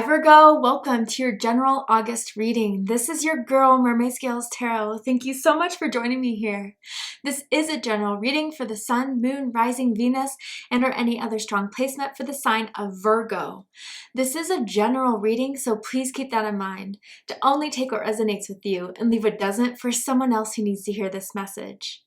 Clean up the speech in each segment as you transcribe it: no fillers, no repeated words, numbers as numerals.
Hi Virgo, welcome to your general August reading. This is your girl Mermaid Scales Tarot. Thank you so much for joining me here. This is a general reading for the Sun, Moon, Rising, Venus, and or any other strong placement for the sign of Virgo. This is a general reading, so please keep that in mind to only take what resonates with you and leave what doesn't for someone else who needs to hear this message.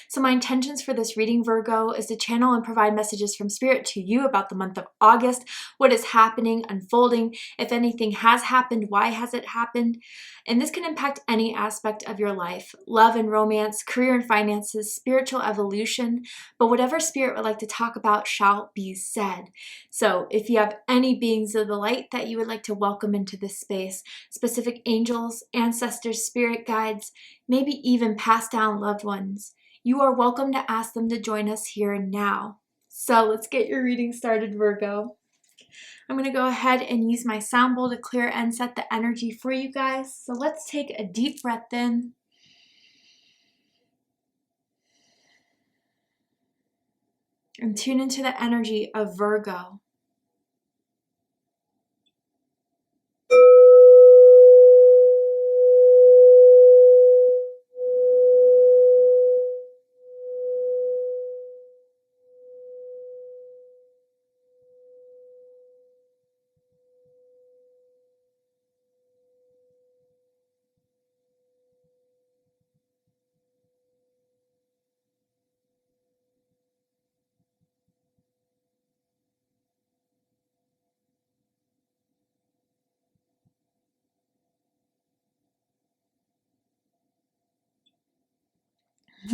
So my intentions for this reading, Virgo, is to channel and provide messages from Spirit to you about the month of August, what is happening, unfolding, if anything has happened, why has it happened, and this can impact any aspect of your life, love and romance, career and finances, spiritual evolution, but whatever Spirit would like to talk about shall be said. So if you have any beings of the light that you would like to welcome into this space, specific angels, ancestors, spirit guides, maybe even passed down loved ones, you are welcome to ask them to join us here now. So let's get your reading started, Virgo. I'm going to go ahead and use my sound bowl to clear and set the energy for you guys. So let's take a deep breath in. And tune into the energy of Virgo.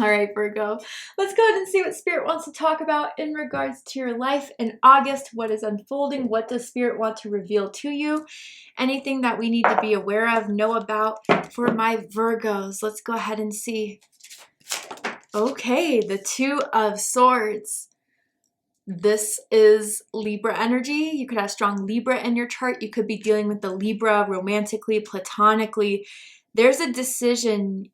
All right, Virgo, let's go ahead and see what Spirit wants to talk about in regards to your life in August. What is unfolding? What does Spirit want to reveal to you? Anything that we need to be aware of, know about for my Virgos? Let's go ahead and see. Okay, the Two of Swords. This is Libra energy. You could have strong Libra in your chart. You could be dealing with the Libra romantically, platonically. There's a decision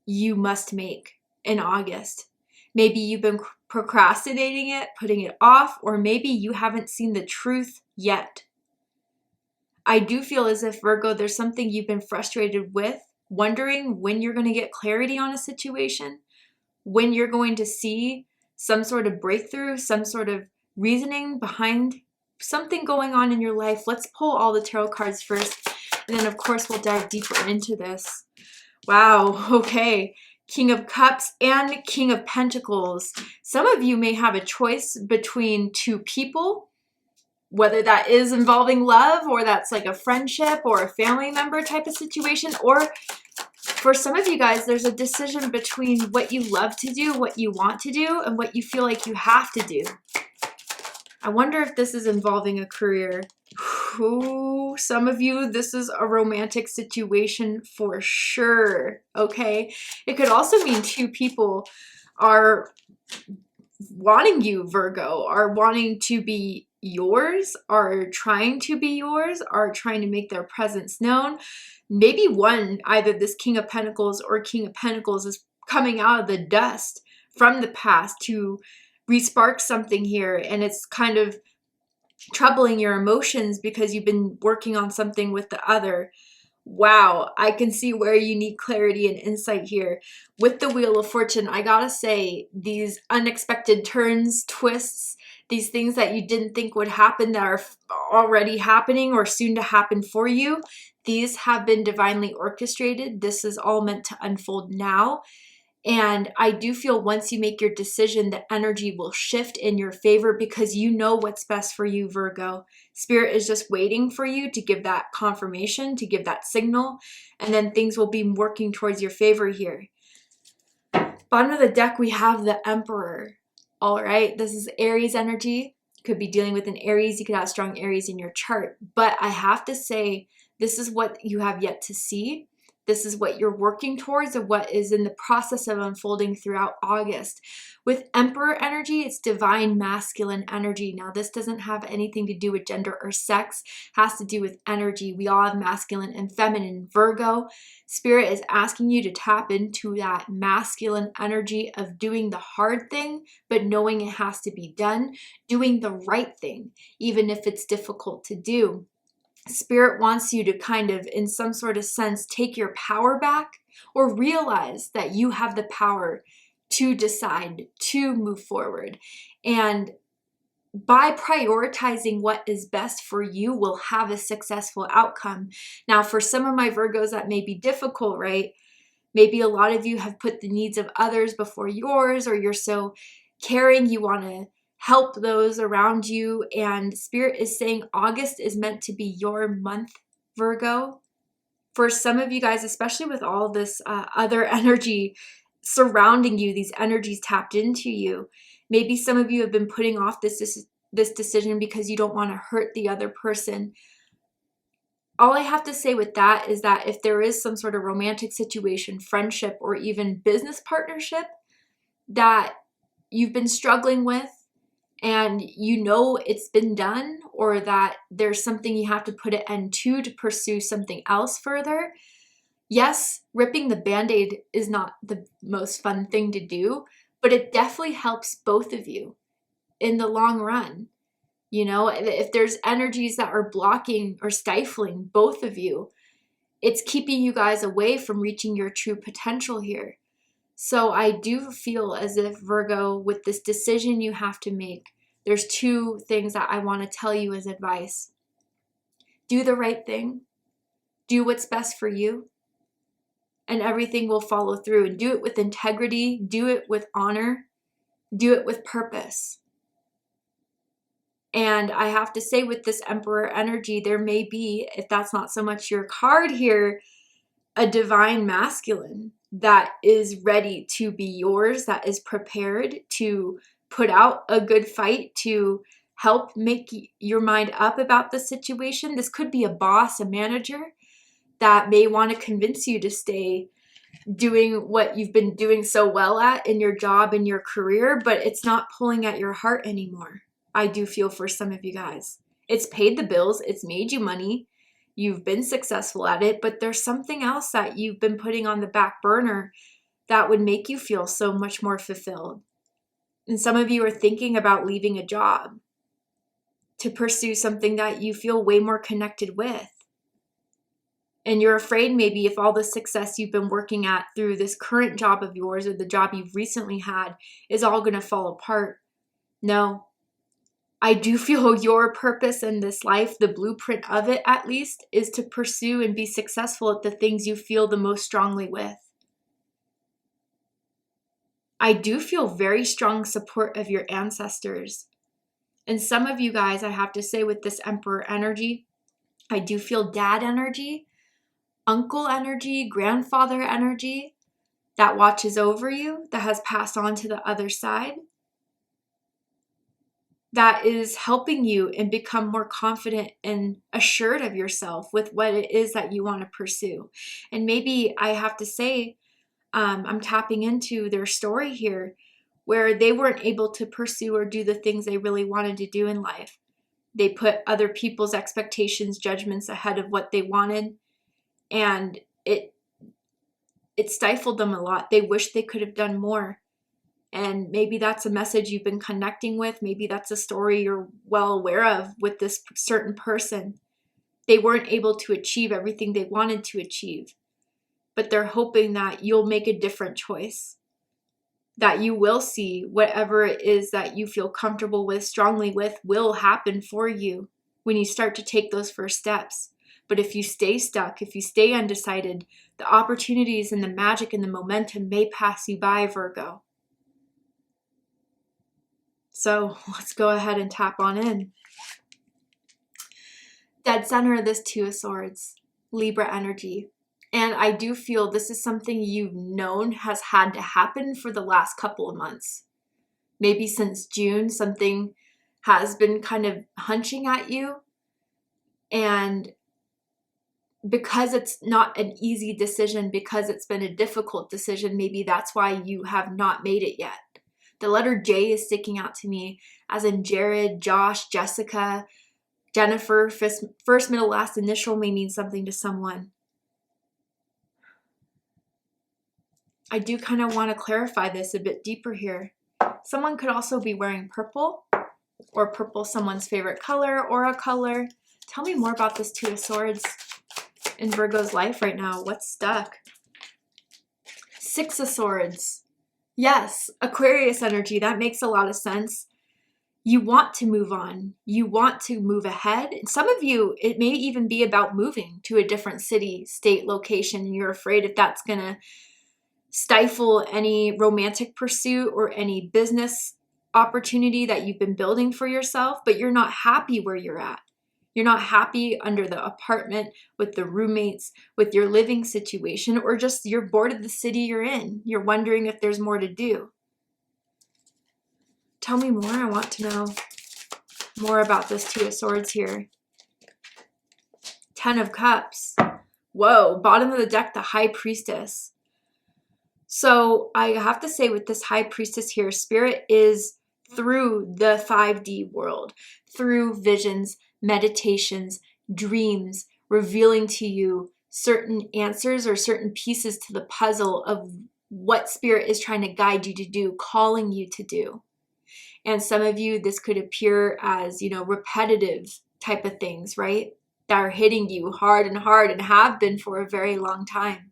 you must make in August. Maybe you've been procrastinating it, putting it off, or maybe you haven't seen the truth yet. I do feel as if, Virgo, there's something you've been frustrated with, wondering when you're going to get clarity on a situation, when you're going to see some sort of breakthrough, some sort of reasoning behind something going on in your life. Let's pull all the tarot cards first, and then of course we'll dive deeper into this. Wow, okay. King of Cups and King of Pentacles. Some of you may have a choice between two people, whether that is involving love or that's like a friendship or a family member type of situation, or for some of you guys, there's a decision between what you love to do, what you want to do, and what you feel like you have to do. I wonder if this is involving a career. Ooh, some of you, this is a romantic situation for sure, okay? It could also mean two people are wanting you, Virgo, are wanting to be yours, are trying to be yours, are trying to make their presence known. Maybe one, either this King of Pentacles or King of Pentacles, is coming out of the dust from the past to respark something here, and it's kind of troubling your emotions because you've been working on something with the other. Wow, I can see where you need clarity and insight here. With the Wheel of Fortune, I gotta say, these unexpected turns, twists, these things that you didn't think would happen that are already happening or soon to happen for you, these have been divinely orchestrated. This is all meant to unfold now. And I do feel once you make your decision, the energy will shift in your favor because you know what's best for you, Virgo. Spirit is just waiting for you to give that confirmation, to give that signal, and then things will be working towards your favor here. Bottom of the deck, we have the Emperor. All right, this is Aries energy. Could be dealing with an Aries. You could have strong Aries in your chart. But I have to say, this is what you have yet to see. This is what you're working towards, or what is in the process of unfolding throughout August. With Emperor energy, it's divine masculine energy. Now, this doesn't have anything to do with gender or sex. It has to do with energy. We all have masculine and feminine. Virgo, Spirit is asking you to tap into that masculine energy of doing the hard thing, but knowing it has to be done, doing the right thing, even if it's difficult to do. Spirit wants you to kind of, in some sort of sense, take your power back, or realize that you have the power to decide to move forward. And by prioritizing what is best for you will have a successful outcome. Now, for some of my Virgos, that may be difficult, right? Maybe a lot of you have put the needs of others before yours, or you're so caring, you want to help those around you. And Spirit is saying August is meant to be your month, Virgo. For some of you guys, especially with all this other energy surrounding you, these energies tapped into you, maybe some of you have been putting off this decision because you don't want to hurt the other person. All I have to say with that is that if there is some sort of romantic situation, friendship, or even business partnership that you've been struggling with, and you know it's been done, or that there's something you have to put an end to pursue something else further, yes, ripping the Band-Aid is not the most fun thing to do, but it definitely helps both of you in the long run. You know, if there's energies that are blocking or stifling both of you, it's keeping you guys away from reaching your true potential here. So I do feel as if, Virgo, with this decision you have to make, there's two things that I want to tell you as advice. Do the right thing. Do what's best for you. And everything will follow through. And do it with integrity. Do it with honor. Do it with purpose. And I have to say, with this Emperor energy, there may be, if that's not so much your card here, a divine masculine that is ready to be yours, that is prepared to put out a good fight, to help make your mind up about the situation. This could be a boss, a manager that may want to convince you to stay doing what you've been doing so well at in your job and your career, but it's not pulling at your heart anymore. I do feel for some of you guys. It's paid the bills. It's made you money. You've been successful at it, but there's something else that you've been putting on the back burner that would make you feel so much more fulfilled. And some of you are thinking about leaving a job to pursue something that you feel way more connected with. And you're afraid maybe if all the success you've been working at through this current job of yours, or the job you've recently had, is all going to fall apart. No. I do feel your purpose in this life, the blueprint of it at least, is to pursue and be successful at the things you feel the most strongly with. I do feel very strong support of your ancestors. And some of you guys, I have to say, with this Emperor energy, I do feel dad energy, uncle energy, grandfather energy that watches over you, that has passed on to the other side, that is helping you and become more confident and assured of yourself with what it is that you want to pursue. And maybe I have to say, I'm tapping into their story here, where they weren't able to pursue or do the things they really wanted to do in life. They put other people's expectations, judgments ahead of what they wanted, and it stifled them a lot. They wish they could have done more. And maybe that's a message you've been connecting with. Maybe that's a story you're well aware of with this certain person. They weren't able to achieve everything they wanted to achieve, but they're hoping that you'll make a different choice, that you will see whatever it is that you feel comfortable with, strongly with, will happen for you when you start to take those first steps. But if you stay stuck, if you stay undecided, the opportunities and the magic and the momentum may pass you by, Virgo. So let's go ahead and tap on in. Dead center of this Two of Swords, Libra energy. And I do feel this is something you've known has had to happen for the last couple of months. Maybe since June, something has been kind of hunching at you. And because it's not an easy decision, because it's been a difficult decision, maybe that's why you have not made it yet. The letter J is sticking out to me, as in Jared, Josh, Jessica, Jennifer. First, middle, last initial may mean something to someone. I do kind of want to clarify this a bit deeper here. Someone could also be wearing purple, or purple someone's favorite color, or a color Tell me more about this Two of Swords in Virgo's life right now. What's stuck? Six of Swords. Yes, Aquarius energy. That makes a lot of sense. You want to move on. You want to move ahead. And some of you, it may even be about moving to a different city, state, location, and you're afraid if that's going to stifle any romantic pursuit or any business opportunity that you've been building for yourself, but you're not happy where you're at. You're not happy under the apartment, with the roommates, with your living situation, or just you're bored of the city you're in. You're wondering if there's more to do. Tell me more. I want to know more about this Two of Swords here. Ten of Cups. Whoa, bottom of the deck, the High Priestess. So I have to say with this High Priestess here, Spirit is through the 5D world, through visions, meditations, dreams, revealing to you certain answers or certain pieces to the puzzle of what Spirit is trying to guide you to do, calling you to do. And some of you, this could appear as, repetitive type of things, right? That are hitting you hard and have been for a very long time.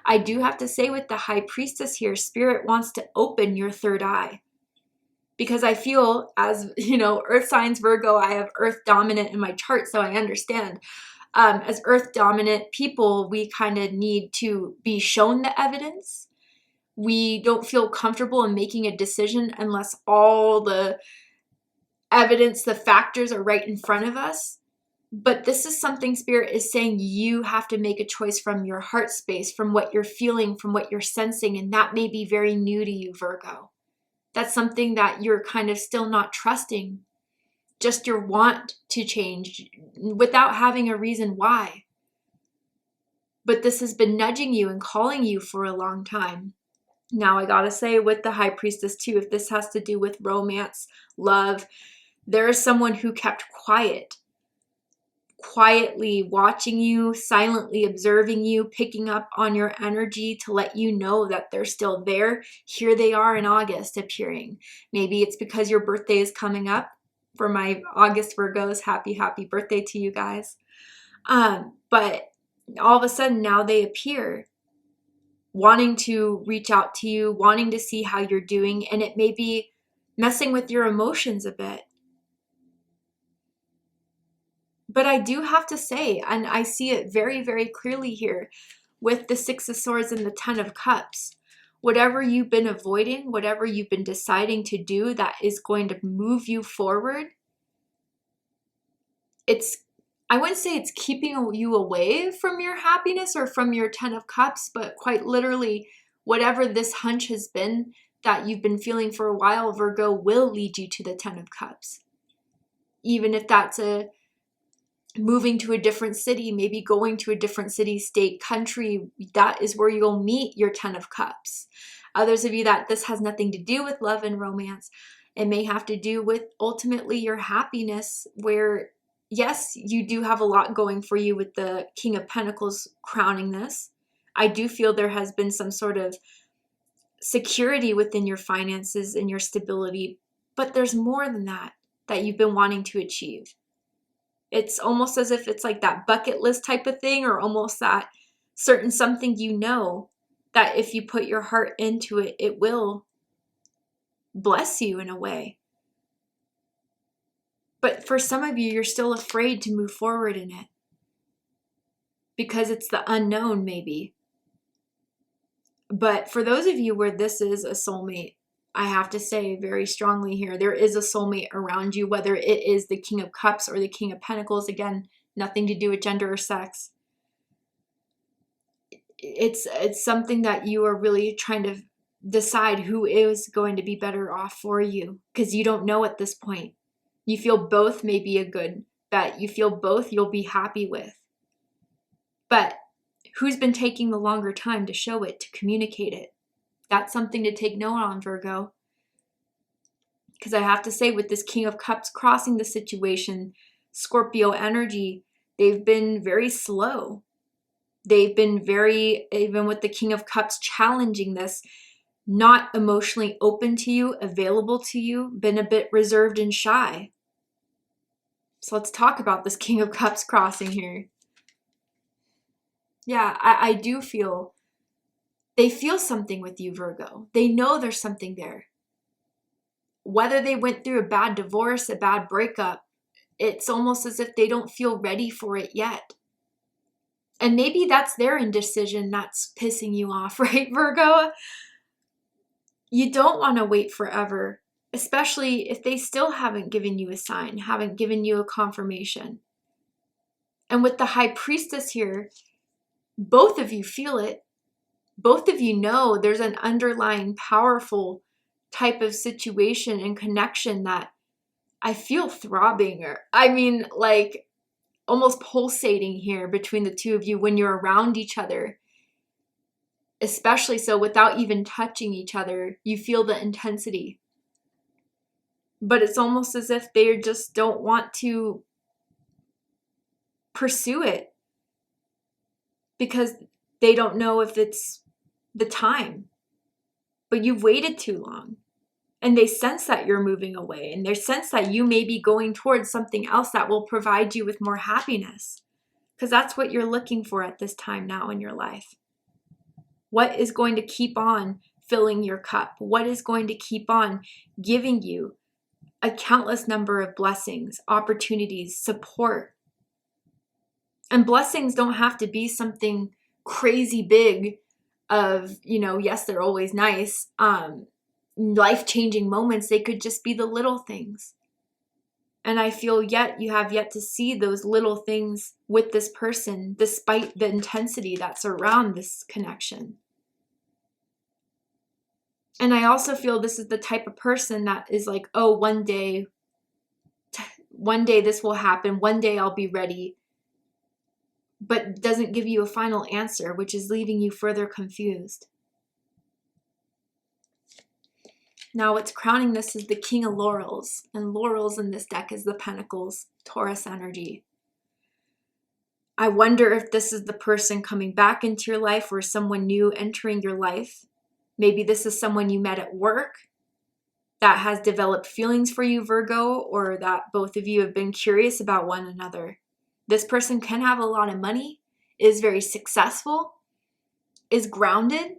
I do have to say with the High Priestess here, Spirit wants to open your third eye. Because I feel as, Earth signs Virgo, I have Earth dominant in my chart, so I understand. As Earth dominant people, we kind of need to be shown the evidence. We don't feel comfortable in making a decision unless all the evidence, the factors are right in front of us. But this is something Spirit is saying you have to make a choice from your heart space, from what you're feeling, from what you're sensing. And that may be very new to you, Virgo. That's something that you're kind of still not trusting. Just your want to change without having a reason why. But this has been nudging you and calling you for a long time. Now, I gotta say with the High Priestess too, if this has to do with romance, love, there is someone who kept quietly watching you, silently observing you, picking up on your energy to let you know that they're still there. Here they are in August appearing. Maybe it's because your birthday is coming up. For my August Virgos, happy birthday to you guys. But all of a sudden now they appear, wanting to reach out to you, wanting to see how you're doing, and it may be messing with your emotions a bit. But I do have to say, and I see it very, very clearly here with the Six of Swords and the Ten of Cups, whatever you've been avoiding, whatever you've been deciding to do that is going to move you forward, I wouldn't say it's keeping you away from your happiness or from your Ten of Cups, but quite literally, whatever this hunch has been that you've been feeling for a while, Virgo, will lead you to the Ten of Cups. Even if that's moving to a different city, maybe going to a different city, state, country, that is where you'll meet your Ten of Cups. Others of you that this has nothing to do with love and romance. It may have to do with ultimately your happiness, where yes, you do have a lot going for you with the King of Pentacles crowning this. I do feel there has been some sort of security within your finances and your stability, but there's more than that you've been wanting to achieve. It's almost as if it's like that bucket list type of thing, or almost that certain something that if you put your heart into it, it will bless you in a way. But for some of you, you're still afraid to move forward in it because it's the unknown maybe. But for those of you where this is a soulmate, I have to say very strongly here, there is a soulmate around you, whether it is the King of Cups or the King of Pentacles. Again, nothing to do with gender or sex. It's something that you are really trying to decide who is going to be better off for you, because you don't know at this point. You feel both may be a good bet. You feel both you'll be happy with. But who's been taking the longer time to show it, to communicate it? That's something to take note on, Virgo. Because I have to say, with this King of Cups crossing the situation, Scorpio energy, they've been very slow. They've been very, even with the King of Cups challenging this, not emotionally open to you, available to you, been a bit reserved and shy. So let's talk about this King of Cups crossing here. Yeah, I do feel, they feel something with you, Virgo. They know there's something there. Whether they went through a bad divorce, a bad breakup, it's almost as if they don't feel ready for it yet. And maybe that's their indecision that's pissing you off, right, Virgo? You don't want to wait forever, especially if they still haven't given you a sign, haven't given you a confirmation. And with the High Priestess here, both of you feel it. Both of you know there's an underlying powerful type of situation and connection that I feel throbbing, or I mean, like almost pulsating here between the two of you when you're around each other. Especially so without even touching each other, you feel the intensity. But it's almost as if they just don't want to pursue it because they don't know if it's the time. But you've waited too long. And they sense that you're moving away, and they sense that you may be going towards something else that will provide you with more happiness, because that's what you're looking for at this time now in your life. What is going to keep on filling your cup? What is going to keep on giving you a countless number of blessings, opportunities, support? And blessings don't have to be something crazy big of, yes, they're always nice. Life-changing moments. They could just be the little things. And I feel you have yet to see those little things with this person, despite the intensity that's around this connection. And I also feel this is the type of person that is like, oh, one day this will happen. One day I'll be ready. But doesn't give you a final answer, which is leaving you further confused. Now what's crowning this is the King of Laurels. And Laurels in this deck is the Pentacles, Taurus energy. I wonder if this is the person coming back into your life or someone new entering your life. Maybe this is someone you met at work that has developed feelings for you, Virgo, or that both of you have been curious about one another. This person can have a lot of money, is very successful, is grounded.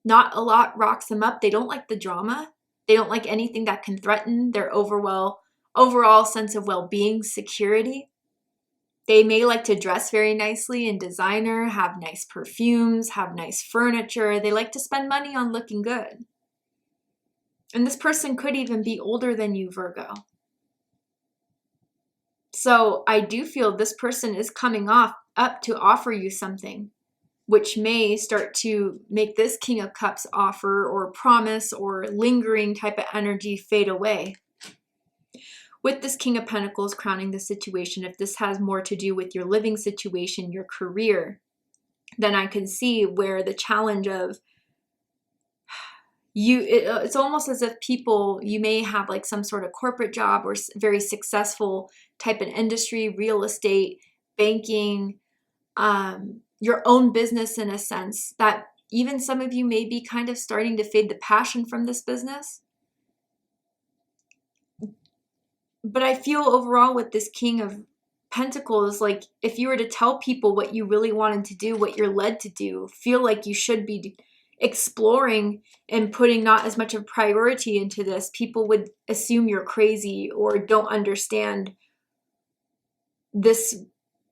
Not a lot rocks them up. They don't like the drama. They don't like anything that can threaten their overall sense of well-being, security. They may like to dress very nicely in designer, have nice perfumes, have nice furniture. They like to spend money on looking good. And this person could even be older than you, Virgo. So I do feel this person is coming up to offer you something, which may start to make this King of Cups offer or promise or lingering type of energy fade away. With this King of Pentacles crowning the situation, if this has more to do with your living situation, your career, then I can see where the challenge of it's almost as if people, you may have like some sort of corporate job or very successful type of industry, real estate, banking, your own business in a sense, that even some of you may be kind of starting to fade the passion from this business. But I feel overall with this King of Pentacles, like if you were to tell people what you really wanted to do, what you're led to do, feel like you should be exploring and putting not as much of priority into this, people would assume you're crazy or don't understand this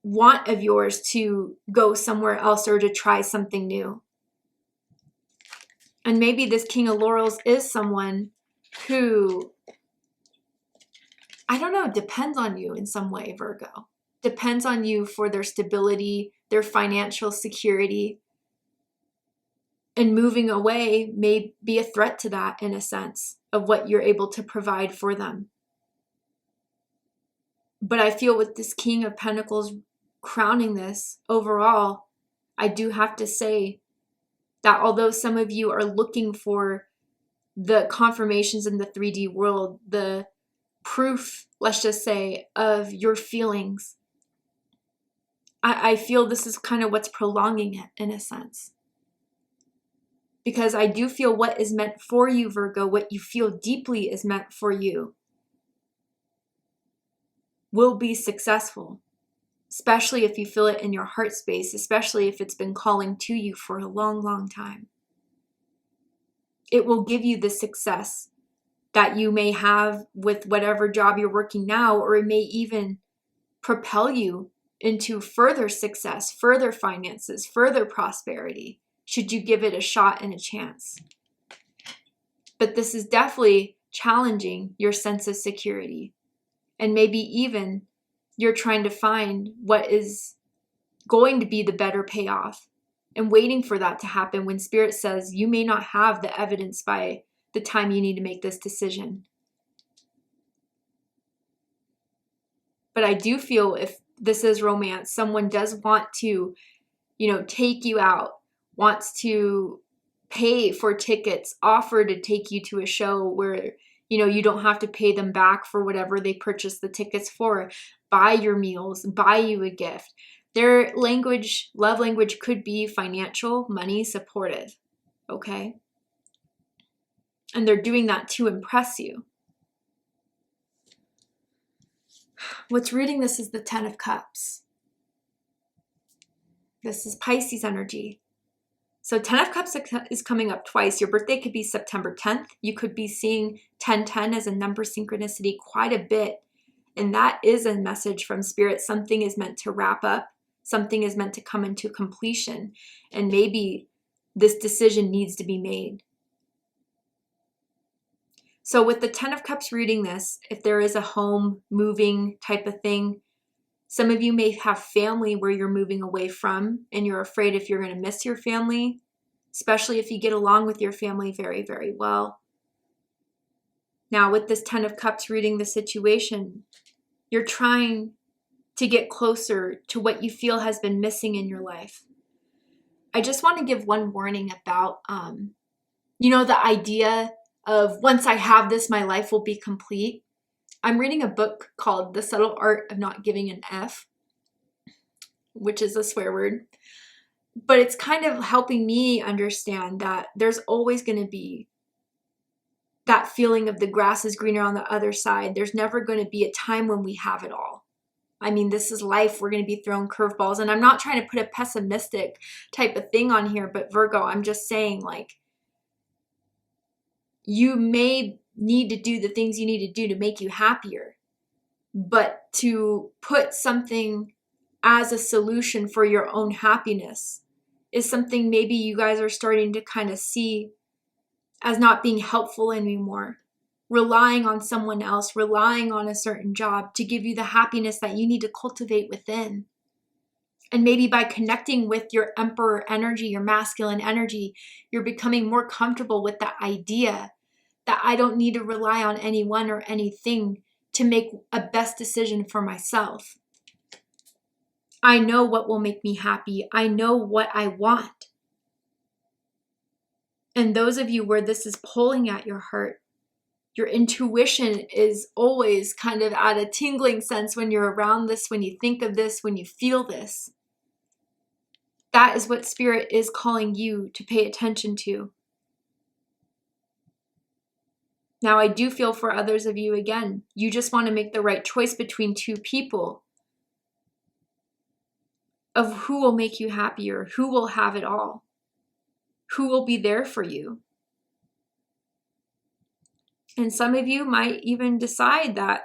want of yours to go somewhere else or to try something new. And maybe this King of Laurels is someone who, I don't know, depends on you in some way, Virgo. Depends on you for their stability, their financial security. And moving away may be a threat to that in a sense of what you're able to provide for them. But I feel with this King of Pentacles crowning this overall, I do have to say that although some of you are looking for the confirmations in the 3D world, the proof, let's just say, of your feelings, I feel this is kind of what's prolonging it in a sense. Because I do feel what is meant for you, Virgo, what you feel deeply is meant for you, will be successful, especially if you feel it in your heart space, especially if it's been calling to you for a long, long time. It will give you the success that you may have with whatever job you're working now, or it may even propel you into further success, further finances, further prosperity, should you give it a shot and a chance. But this is definitely challenging your sense of security. And maybe even you're trying to find what is going to be the better payoff and waiting for that to happen when Spirit says you may not have the evidence by the time you need to make this decision. But I do feel if this is romance, someone does want to, take you out, wants to pay for tickets, offer to take you to a show where, you don't have to pay them back for whatever they purchased the tickets for, buy your meals, buy you a gift. Their love language could be financial, money, supportive, okay? And they're doing that to impress you. What's reading this is the 10 of Cups. This is Pisces energy. So 10 of Cups is coming up twice. Your birthday could be September 10th. You could be seeing 1010 as a number synchronicity quite a bit. And that is a message from Spirit. Something is meant to wrap up. Something is meant to come into completion. And maybe this decision needs to be made. So with the 10 of Cups reading this, if there is a home moving type of thing, some of you may have family where you're moving away from and you're afraid if you're going to miss your family, especially if you get along with your family very, very well. Now with this 10 of Cups reading the situation, you're trying to get closer to what you feel has been missing in your life. I just want to give one warning about, the idea of once I have this, my life will be complete. I'm reading a book called The Subtle Art of Not Giving an F, which is a swear word. But it's kind of helping me understand that there's always going to be that feeling of the grass is greener on the other side. There's never going to be a time when we have it all. I mean, this is life. We're going to be thrown curveballs. And I'm not trying to put a pessimistic type of thing on here, but Virgo, I'm just saying, you may need to do the things you need to do to make you happier. But to put something as a solution for your own happiness is something maybe you guys are starting to kind of see as not being helpful anymore. Relying on someone else, relying on a certain job to give you the happiness that you need to cultivate within. And maybe by connecting with your Emperor energy, your masculine energy, you're becoming more comfortable with the idea that I don't need to rely on anyone or anything to make a best decision for myself. I know what will make me happy. I know what I want. And those of you where this is pulling at your heart, your intuition is always kind of at a tingling sense when you're around this, when you think of this, when you feel this. That is what Spirit is calling you to pay attention to. Now, I do feel for others of you, again, you just want to make the right choice between two people of who will make you happier, who will have it all, who will be there for you. And some of you might even decide that,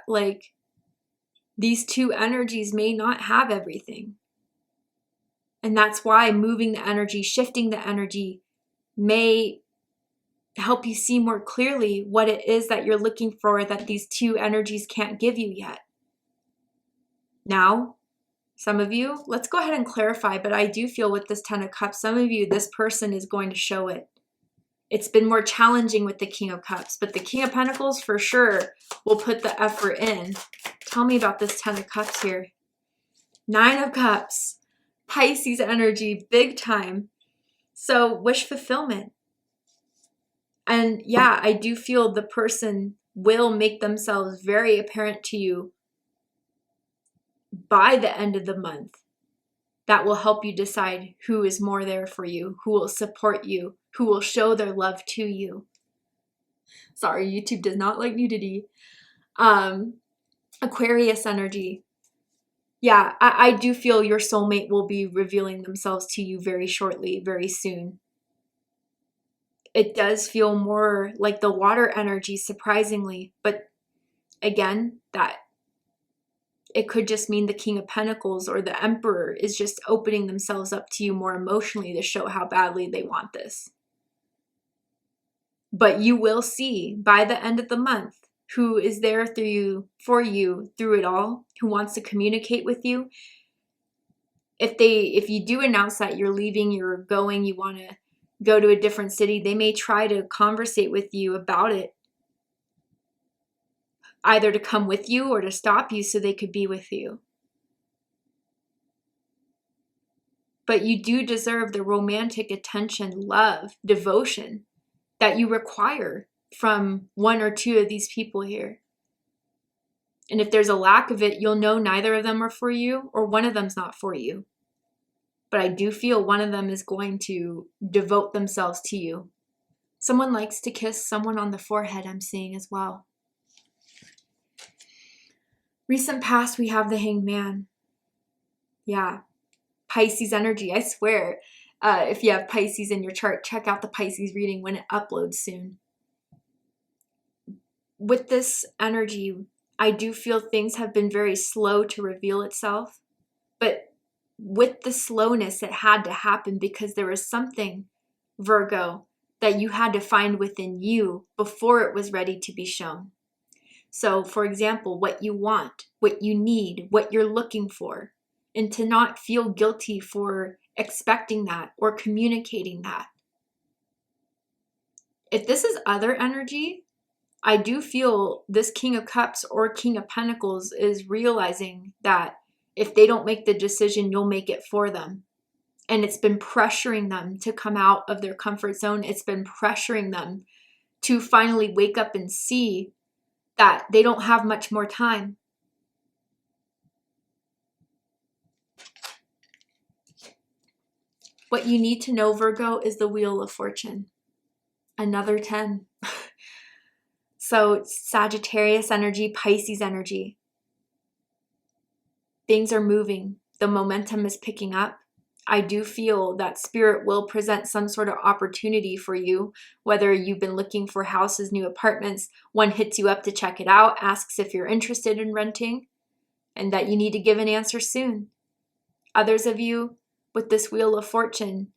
these two energies may not have everything. And that's why moving the energy, shifting the energy may help you see more clearly what it is that you're looking for that these two energies can't give you yet. Now, some of you, let's go ahead and clarify, but I do feel with this 10 of Cups, some of you, this person is going to show it. It's been more challenging with the King of Cups, but the King of Pentacles for sure will put the effort in. Tell me about this 10 of Cups here. 9 of Cups, Pisces energy, big time. So wish fulfillment. And yeah, I do feel the person will make themselves very apparent to you by the end of the month. That will help you decide who is more there for you, who will support you, who will show their love to you. Sorry, YouTube does not like nudity. Aquarius energy. Yeah, I do feel your soulmate will be revealing themselves to you very shortly, very soon. It does feel more like the water energy, surprisingly. But again, that it could just mean the King of Pentacles or the Emperor is just opening themselves up to you more emotionally to show how badly they want this. But you will see by the end of the month who is there for you through it all, who wants to communicate with you. If you do announce that you're leaving, you're going, you want to go to a different city, they may try to conversate with you about it, either to come with you or to stop you so they could be with you. But you do deserve the romantic attention, love, devotion that you require from one or two of these people here. And if there's a lack of it, you'll know neither of them are for you or one of them's not for you. But I do feel one of them is going to devote themselves to you. Someone likes to kiss someone on the forehead, I'm seeing as well. Recent past, we have the Hanged Man. Yeah. Pisces energy, I swear. If you have Pisces in your chart, check out the Pisces reading when it uploads soon. With this energy, I do feel things have been very slow to reveal itself. But with the slowness, it had to happen because there was something, Virgo, that you had to find within you before it was ready to be shown. So, for example, what you want, what you need, what you're looking for, and to not feel guilty for expecting that or communicating that. If this is other energy, I do feel this King of Cups or King of Pentacles is realizing that if they don't make the decision, you'll make it for them. And it's been pressuring them to come out of their comfort zone. It's been pressuring them to finally wake up and see that they don't have much more time. What you need to know, Virgo, is the Wheel of Fortune. Another 10. So Sagittarius energy, Pisces energy. Things are moving. The momentum is picking up. I do feel that Spirit will present some sort of opportunity for you, whether you've been looking for houses, new apartments, one hits you up to check it out, asks if you're interested in renting, and that you need to give an answer soon. Others of you, with this Wheel of Fortune,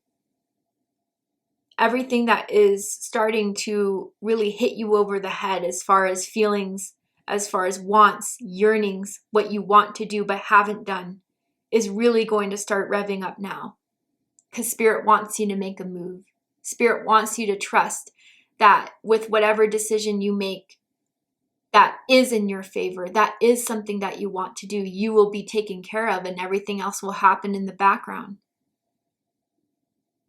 everything that is starting to really hit you over the head as far as feelings, as far as wants, yearnings, what you want to do but haven't done, is really going to start revving up now. Because Spirit wants you to make a move. Spirit wants you to trust that with whatever decision you make, that is in your favor, that is something that you want to do, you will be taken care of and everything else will happen in the background.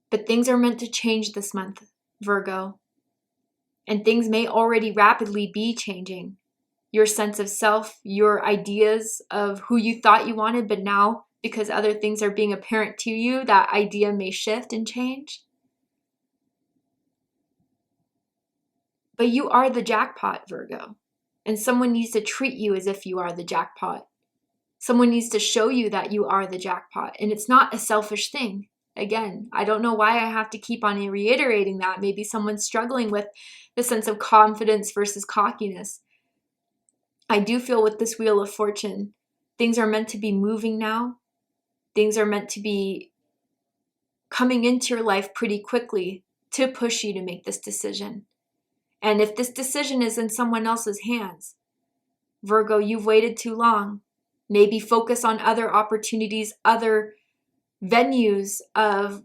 But things are meant to change this month, Virgo. And things may already rapidly be changing. Your sense of self, your ideas of who you thought you wanted, but now, because other things are being apparent to you, that idea may shift and change. But you are the jackpot, Virgo. And someone needs to treat you as if you are the jackpot. Someone needs to show you that you are the jackpot. And it's not a selfish thing. Again, I don't know why I have to keep on reiterating that. Maybe someone's struggling with the sense of confidence versus cockiness. I do feel with this Wheel of Fortune, things are meant to be moving now. Things are meant to be coming into your life pretty quickly to push you to make this decision. And if this decision is in someone else's hands, Virgo, you've waited too long. Maybe focus on other opportunities, other venues of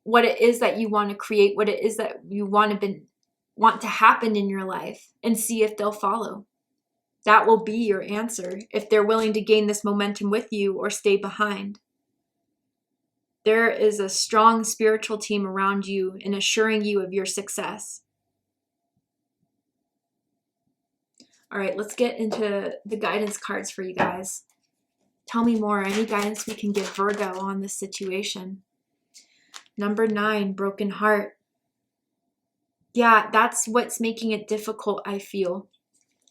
what it is that you want to create, what it is that you want to happen in your life, and see if they'll follow. That will be your answer if they're willing to gain this momentum with you or stay behind. There is a strong spiritual team around you and assuring you of your success. All right, let's get into the guidance cards for you guys. Tell me more. Any guidance we can give Virgo on this situation? Number 9, broken heart. Yeah, that's what's making it difficult, I feel.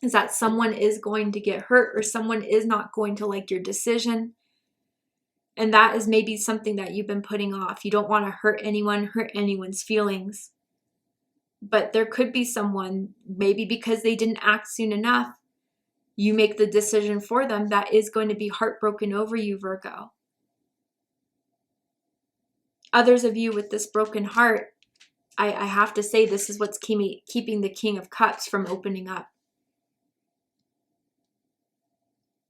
is that someone is going to get hurt or someone is not going to like your decision. And that is maybe something that you've been putting off. You don't want to hurt anyone's feelings. But there could be someone, maybe because they didn't act soon enough, you make the decision for them, that is going to be heartbroken over you, Virgo. Others of you with this broken heart, I have to say, this is what's keeping the King of Cups from opening up.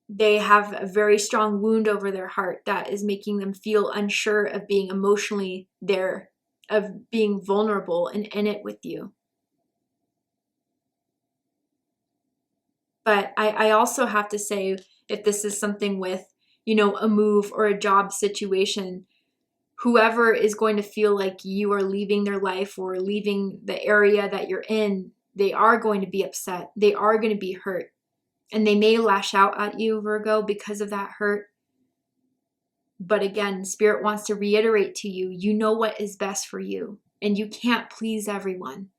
They have a very strong wound over their heart that is making them feel unsure of being emotionally there, of being vulnerable and in it with you. But I also have to say, if this is something with, a move or a job situation, whoever is going to feel like you are leaving their life or leaving the area that you're in, they are going to be upset. They are going to be hurt. And they may lash out at you, Virgo, because of that hurt. But again, Spirit wants to reiterate to you, you know what is best for you. And you can't please everyone.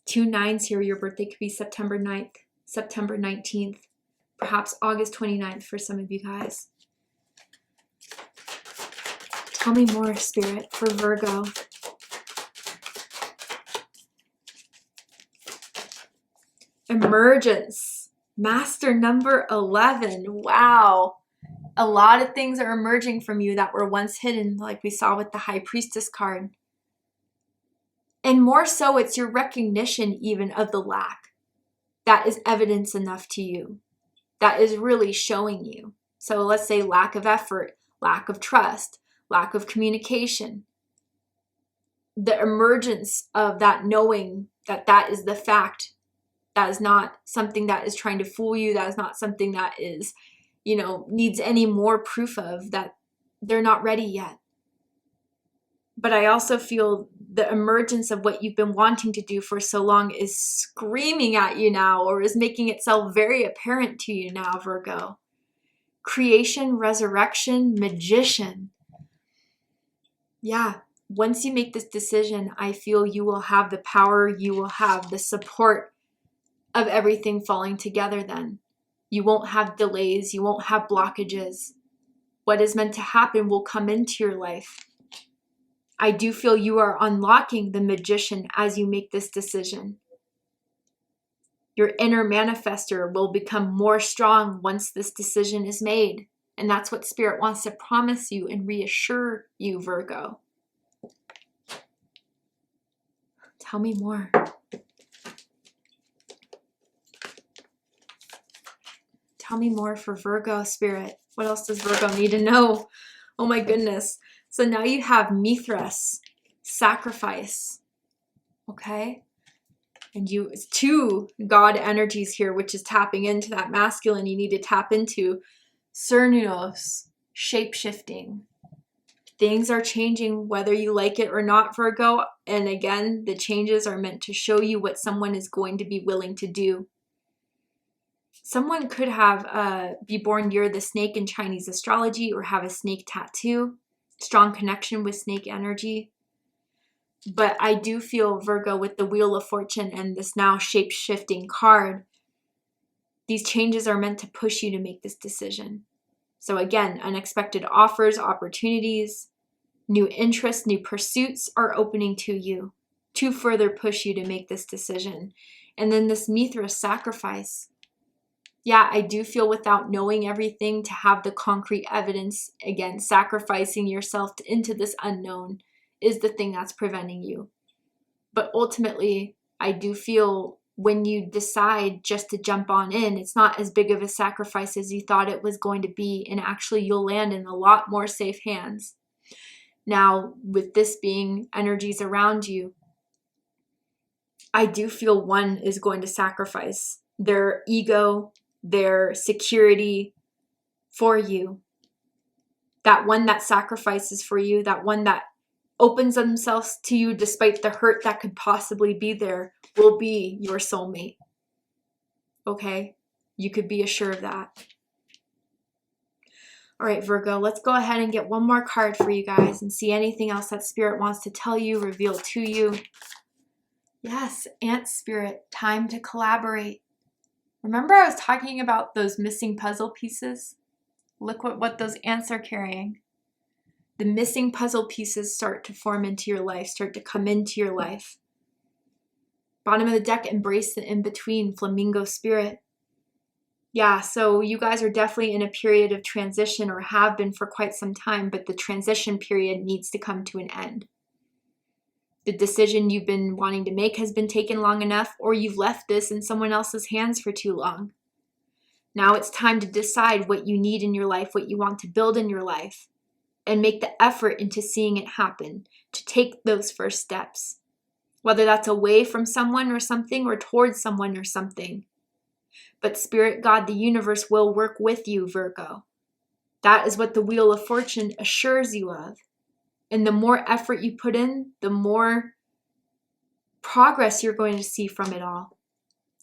2 9s here. Your birthday could be September 9th, September 19th, perhaps August 29th for some of you guys. Tell me more, Spirit, for Virgo. Emergence. Master number 11. Wow. A lot of things are emerging from you that were once hidden, like we saw with the High Priestess card. And more so, it's your recognition even of the lack. That is evidence enough to you. That is really showing you. So let's say lack of effort, lack of trust, lack of communication. The emergence of that knowing that that is the fact. That is not something that is trying to fool you. That is not something that is, needs any more proof of, that they're not ready yet. But I also feel the emergence of what you've been wanting to do for so long is screaming at you now, or is making itself very apparent to you now, Virgo. Creation, resurrection, magician. Yeah, once you make this decision, I feel you will have the power, you will have the support of everything falling together then. You won't have delays, you won't have blockages. What is meant to happen will come into your life. I do feel you are unlocking the magician as you make this decision. Your inner manifester will become more strong once this decision is made. And that's what Spirit wants to promise you and reassure you, Virgo. Tell me more. Tell me more for Virgo, Spirit. What else does Virgo need to know? Oh my goodness. So now you have Mithras, sacrifice. Okay? And it's 2 God energies here, which is tapping into that masculine you need to tap into. Cernuos, shape-shifting. Things are changing whether you like it or not, Virgo. And again, the changes are meant to show you what someone is going to be willing to do. Someone could have be born near the snake in Chinese astrology, or have a snake tattoo. Strong connection with snake energy. But I do feel, Virgo, with the Wheel of Fortune and this now shape-shifting card, these changes are meant to push you to make this decision. So again, unexpected offers, opportunities, new interests, new pursuits are opening to you to further push you to make this decision. And then this Mithras sacrifice. Yeah, I do feel without knowing everything, to have the concrete evidence, again, sacrificing yourself into this unknown is the thing that's preventing you. But ultimately, I do feel when you decide just to jump on in, it's not as big of a sacrifice as you thought it was going to be. And actually, you'll land in a lot more safe hands. Now, with this being energies around you, I do feel one is going to sacrifice their ego, their security for you. That one that sacrifices for you, that one that opens themselves to you despite the hurt that could possibly be there, will be your soulmate. Okay? You could be assured of that. All right, Virgo, let's go ahead and get one more card for you guys and see anything else that Spirit wants to tell you, reveal to you. Yes, Ant Spirit, time to collaborate. Remember I was talking about those missing puzzle pieces? Look what those ants are carrying. The missing puzzle pieces start to form into your life, start to come into your life. Bottom of the deck, embrace the in-between, flamingo spirit. Yeah, so you guys are definitely in a period of transition, or have been for quite some time, but the transition period needs to come to an end. The decision you've been wanting to make has been taken long enough, or you've left this in someone else's hands for too long. Now it's time to decide what you need in your life, what you want to build in your life, and make the effort into seeing it happen, to take those first steps. Whether that's away from someone or something, or towards someone or something. But Spirit, God, the universe will work with you, Virgo. That is what the Wheel of Fortune assures you of. And the more effort you put in, the more progress you're going to see from it all.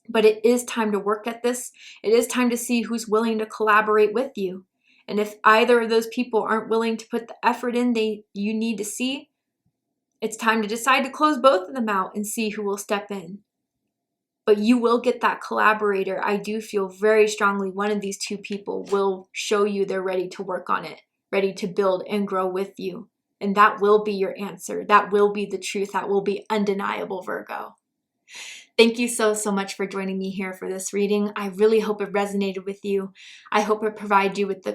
But it is time to work at this. It is time to see who's willing to collaborate with you. And if either of those people aren't willing to put the effort in you need to see, it's time to decide to close both of them out and see who will step in. But you will get that collaborator. I do feel very strongly one of these two people will show you they're ready to work on it, ready to build and grow with you. And that will be your answer. That will be the truth. That will be undeniable, Virgo. Thank you so much for joining me here for this reading. I really hope it resonated with you. I hope it provided you with the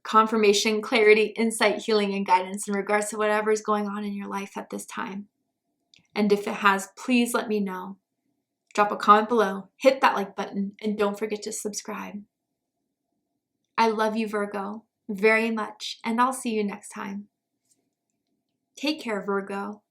confirmation, clarity, insight, healing, and guidance in regards to whatever is going on in your life at this time. And if it has, please let me know. Drop a comment below, hit that like button, and don't forget to subscribe. I love you, Virgo, very much, and I'll see you next time. Take care, Virgo.